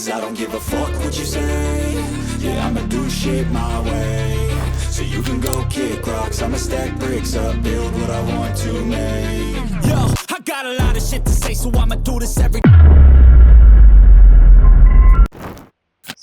Cause I don't give a fuck what you say. Yeah, I'ma do shit my way. So you can go kick rocks, I'ma stack bricks up, build what I want to make. Yo, I got a lot of shit to say, so I'ma do this every.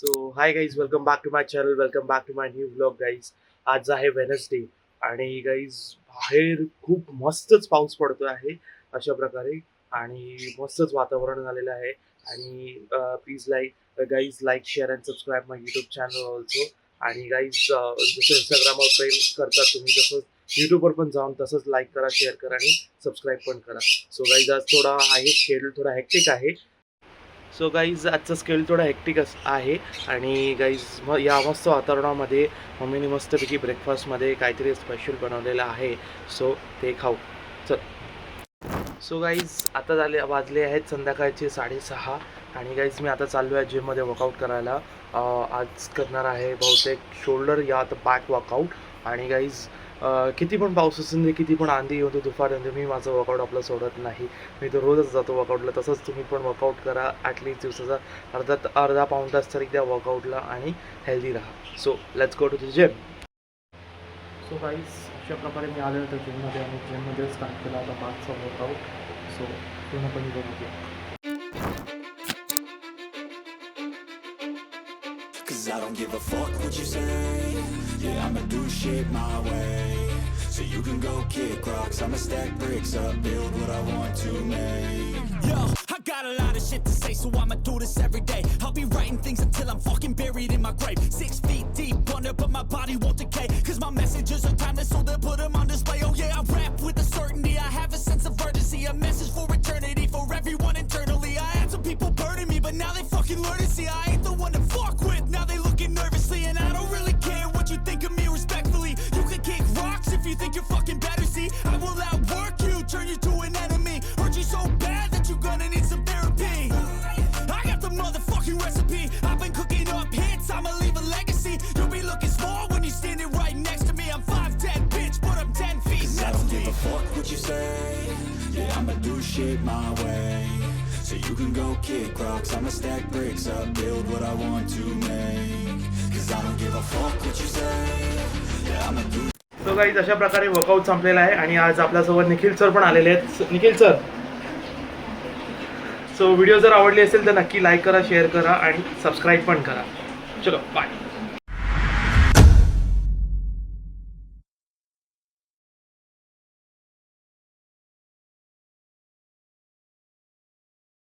So hi guys, welcome back to my channel, welcome back to my new vlog guys. आज आहे Wednesday आणि guys बाहेर खूप मस्तच पाऊस पडतो आहे अशा प्रकारे आणि मस्तच वातावरण झालेलं आहे. आणि please like share and subscribe my YouTube channel also. आणि गाईज जसं इंस्टाग्रामवर प्रेम करतात तुम्ही, तसंच यूट्यूबवर पण जाऊन तसंच लाईक करा, शेअर करा आणि सबस्क्राईब पण करा. सो गाईज आज थोडा आहे शेड्यूल थोडा हेक्टिक आहे. सो गाईज आजचा स्केल थोडा हेक्टिक आहे. आणि गाईज या मस्त वातावरणामध्ये मम्मीने मस्तपैकी ब्रेकफास्टमध्ये काहीतरी स्पेशल बनवलेलं आहे. सो ते खाऊ चल. सो गाईज आता वाजले आहेत संध्याकाळचे 6:30. आणि गाईज मी आता चाललो आहे जिममध्ये वर्कआउट करायला. आज करणार आहे बहुतेक शोल्डर या तर बॅक वर्कआउट. आणि गाईज किती पण पाऊस असून दे, किती पण आंधी येऊ दे, तुफान येऊ दे, मी माझं वर्कआउट आपलं सोडत नाही. मी तर रोजच जातो वर्कआउटला. तसंच तुम्ही पण वर्कआउट करा. ॲटलिस्ट दिवसाचा अर्धा पाऊण तास तरी द्या वर्कआउटला आणि हेल्दी राहा. So let's go to the gym. So guys अशा प्रकारे मी आले होते जिममध्ये आणि जिममध्ये स्टार्ट केला होता 5चा वर्कआउट. सो पूर्णपणे बघूया. Cause I don't give a fuck what you say. Yeah, I'ma do shit my way. So you can go kick rocks, I'ma stack bricks up, build what I want to make. Yo, I got a lot of shit to say, so I'ma do this every day. I'll be writing things until I'm fucking buried in my grave. 6 feet deep under, but my body won't decay. Cause my messages are timeless, so they'll put them on display. Oh yeah, I rap with a certainty, I have a sense of urgency. A message for eternity, for everyone internally. I had some people burning me, but now they fucking learn to see I ain't the one to fuck with. Now they looking nervously, and I don't really care what you think of me respectfully. You can kick rocks if you think you're fucking better, see. I will outwork you, turn you to an enemy. Hurt you so bad that you're gonna need some therapy. I got the motherfucking recipe. I've been cooking up hits, I'ma leave a legacy. You'll be looking small when you're standing right next to me. I'm 5'10", bitch, but I'm 10 feet. Cause I don't give a fuck what you say. Yeah, I'ma do shit my way. So you can go kick rocks, I'ma stack bricks up, build what I want to make. Cause I don't give a fuck what you say. Yeah, I'ma do. So guys अशा प्रकारे workout संपलेला आहे आणि आज आपल्यासोबत Nikhil sir पण आलेले आहेत. निखिल सर, सो व्हिडिओ जर आवडली असेल तर नक्की लाईक करा, शेअर करा आणि सबस्क्राईब पण करा. चलो बाय.